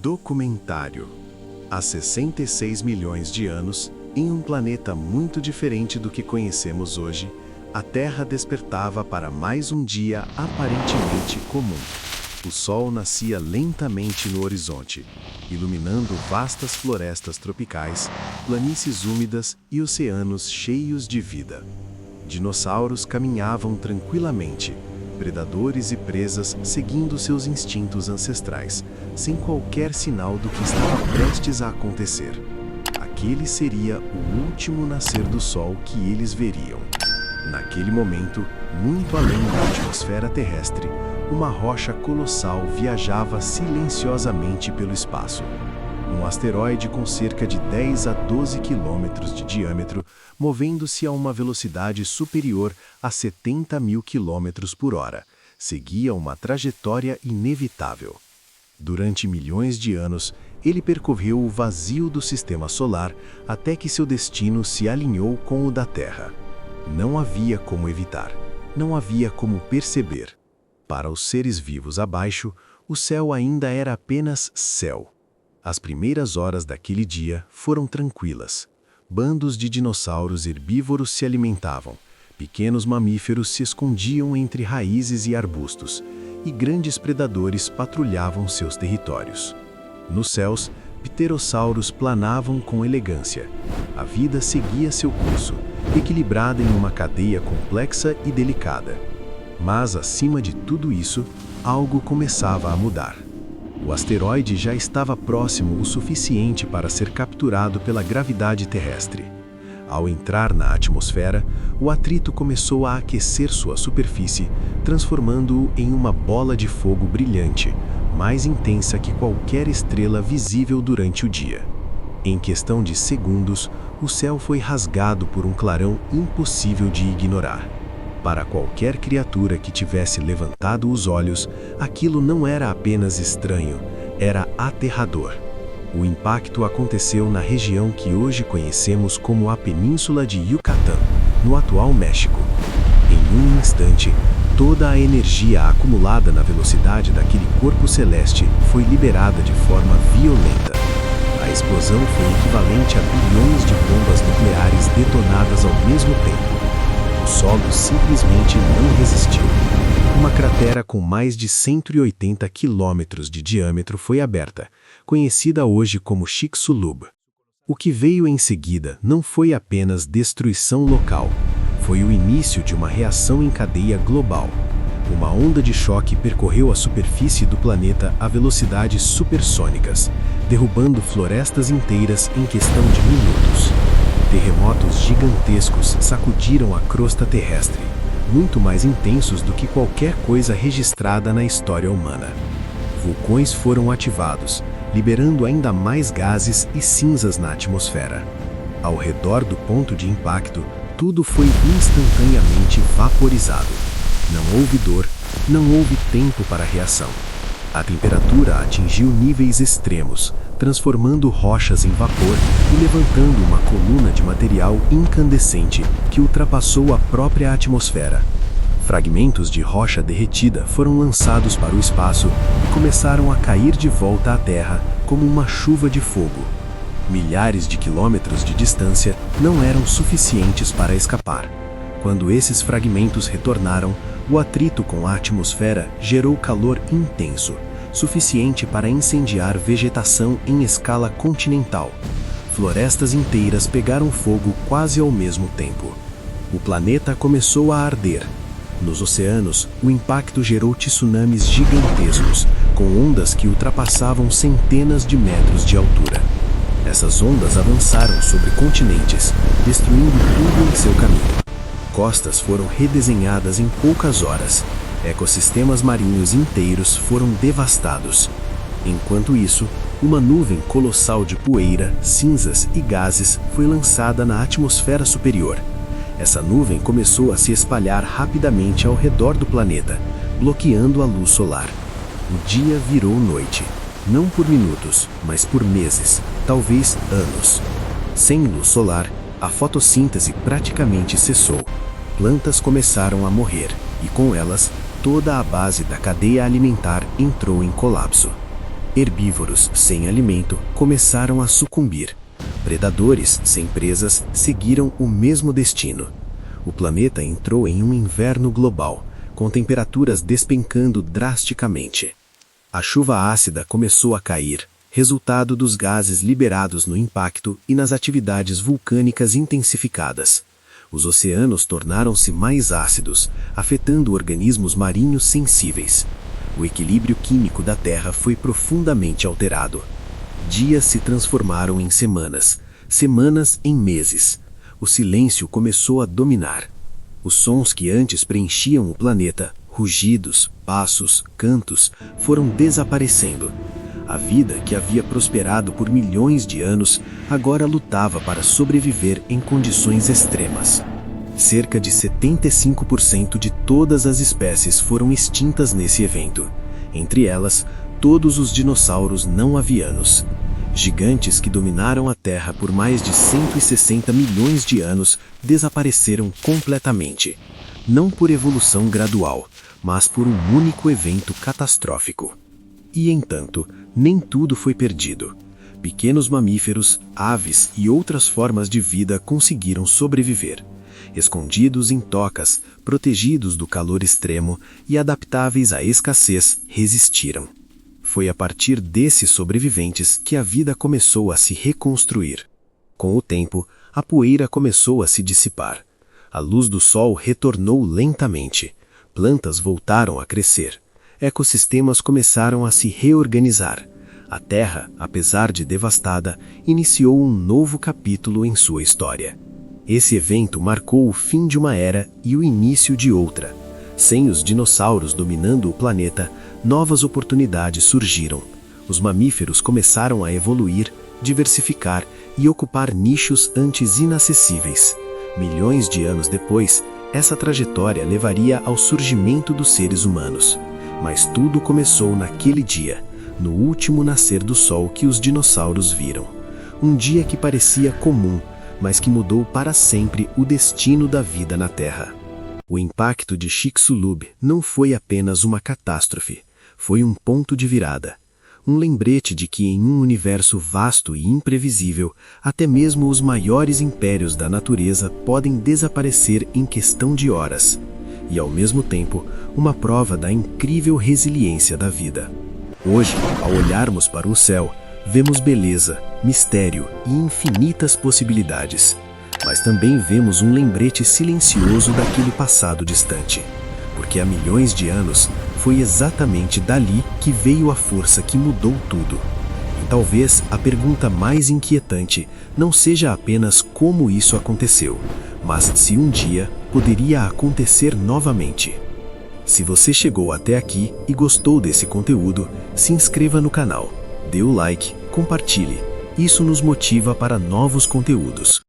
Documentário. Há 66 milhões de anos, em um planeta muito diferente do que conhecemos hoje, a Terra despertava para mais um dia aparentemente comum. O Sol nascia lentamente no horizonte, iluminando vastas florestas tropicais, planícies úmidas e oceanos cheios de vida. Dinossauros caminhavam tranquilamente, predadores e presas seguindo seus instintos ancestrais, sem qualquer sinal do que estava prestes a acontecer. Aquele seria o último nascer do Sol que eles veriam. Naquele momento, muito além da atmosfera terrestre, uma rocha colossal viajava silenciosamente pelo espaço. Um asteroide com cerca de 10 a 12 quilômetros de diâmetro, movendo-se a uma velocidade superior a 70 mil quilômetros por hora, seguia uma trajetória inevitável. Durante milhões de anos, ele percorreu o vazio do sistema solar até que seu destino se alinhou com o da Terra. Não havia como evitar, não havia como perceber. Para os seres vivos abaixo, o céu ainda era apenas céu. As primeiras horas daquele dia foram tranquilas. Bandos de dinossauros herbívoros se alimentavam, pequenos mamíferos se escondiam entre raízes e arbustos, e grandes predadores patrulhavam seus territórios. Nos céus, pterossauros planavam com elegância. A vida seguia seu curso, equilibrada em uma cadeia complexa e delicada. Mas, acima de tudo isso, algo começava a mudar. O asteroide já estava próximo o suficiente para ser capturado pela gravidade terrestre. Ao entrar na atmosfera, o atrito começou a aquecer sua superfície, transformando-o em uma bola de fogo brilhante, mais intensa que qualquer estrela visível durante o dia. Em questão de segundos, o céu foi rasgado por um clarão impossível de ignorar. Para qualquer criatura que tivesse levantado os olhos, aquilo não era apenas estranho, era aterrador. O impacto aconteceu na região que hoje conhecemos como a Península de Yucatán, no atual México. Em um instante, toda a energia acumulada na velocidade daquele corpo celeste foi liberada de forma violenta. A explosão foi equivalente a bilhões de bombas nucleares detonadas ao mesmo tempo. O solo simplesmente não resistiu. Uma cratera com mais de 180 quilômetros de diâmetro foi aberta, conhecida hoje como Chicxulub. O que veio em seguida não foi apenas destruição local, foi o início de uma reação em cadeia global. Uma onda de choque percorreu a superfície do planeta a velocidades supersônicas, derrubando florestas inteiras em questão de minutos. Terremotos gigantescos sacudiram a crosta terrestre, muito mais intensos do que qualquer coisa registrada na história humana. Vulcões foram ativados, liberando ainda mais gases e cinzas na atmosfera. Ao redor do ponto de impacto, tudo foi instantaneamente vaporizado. Não houve dor, não houve tempo para reação. A temperatura atingiu níveis extremos, transformando rochas em vapor e levantando uma coluna de material incandescente que ultrapassou a própria atmosfera. Fragmentos de rocha derretida foram lançados para o espaço e começaram a cair de volta à Terra como uma chuva de fogo. Milhares de quilômetros de distância não eram suficientes para escapar. Quando esses fragmentos retornaram, o atrito com a atmosfera gerou calor intenso, suficiente para incendiar vegetação em escala continental. Florestas inteiras pegaram fogo quase ao mesmo tempo. O planeta começou a arder. Nos oceanos, o impacto gerou tsunamis gigantescos, com ondas que ultrapassavam centenas de metros de altura. Essas ondas avançaram sobre continentes, destruindo tudo em seu caminho. Costas foram redesenhadas em poucas horas. Ecossistemas marinhos inteiros foram devastados. Enquanto isso, uma nuvem colossal de poeira, cinzas e gases foi lançada na atmosfera superior. Essa nuvem começou a se espalhar rapidamente ao redor do planeta, bloqueando a luz solar. O dia virou noite, não por minutos, mas por meses, talvez anos. Sem luz solar, a fotossíntese praticamente cessou. Plantas começaram a morrer, e com elas, toda a base da cadeia alimentar entrou em colapso. Herbívoros sem alimento começaram a sucumbir. Predadores sem presas seguiram o mesmo destino. O planeta entrou em um inverno global, com temperaturas despencando drasticamente. A chuva ácida começou a cair, resultado dos gases liberados no impacto e nas atividades vulcânicas intensificadas. Os oceanos tornaram-se mais ácidos, afetando organismos marinhos sensíveis. O equilíbrio químico da Terra foi profundamente alterado. Dias se transformaram em semanas, semanas em meses. O silêncio começou a dominar. Os sons que antes preenchiam o planeta, rugidos, passos, cantos, foram desaparecendo. A vida que havia prosperado por milhões de anos agora lutava para sobreviver em condições extremas. Cerca de 75% de todas as espécies foram extintas nesse evento. Entre elas, todos os dinossauros não avianos. Gigantes que dominaram a Terra por mais de 160 milhões de anos desapareceram completamente. Não por evolução gradual, mas por um único evento catastrófico. E, entanto, nem tudo foi perdido. Pequenos mamíferos, aves e outras formas de vida conseguiram sobreviver. Escondidos em tocas, protegidos do calor extremo e adaptáveis à escassez, resistiram. Foi a partir desses sobreviventes que a vida começou a se reconstruir. Com o tempo, a poeira começou a se dissipar. A luz do sol retornou lentamente. Plantas voltaram a crescer. Ecossistemas começaram a se reorganizar. A Terra, apesar de devastada, iniciou um novo capítulo em sua história. Esse evento marcou o fim de uma era e o início de outra. Sem os dinossauros dominando o planeta, novas oportunidades surgiram. Os mamíferos começaram a evoluir, diversificar e ocupar nichos antes inacessíveis. Milhões de anos depois, essa trajetória levaria ao surgimento dos seres humanos. Mas tudo começou naquele dia, no último nascer do sol que os dinossauros viram. Um dia que parecia comum, mas que mudou para sempre o destino da vida na Terra. O impacto de Chicxulub não foi apenas uma catástrofe, foi um ponto de virada. Um lembrete de que em um universo vasto e imprevisível, até mesmo os maiores impérios da natureza podem desaparecer em questão de horas. E ao mesmo tempo, uma prova da incrível resiliência da vida. Hoje, ao olharmos para o céu, vemos beleza, mistério e infinitas possibilidades. Mas também vemos um lembrete silencioso daquele passado distante. Porque há milhões de anos, foi exatamente dali que veio a força que mudou tudo. E talvez a pergunta mais inquietante não seja apenas como isso aconteceu, mas se um dia poderia acontecer novamente. Se você chegou até aqui e gostou desse conteúdo, se inscreva no canal, dê o like, compartilhe. Isso nos motiva para novos conteúdos.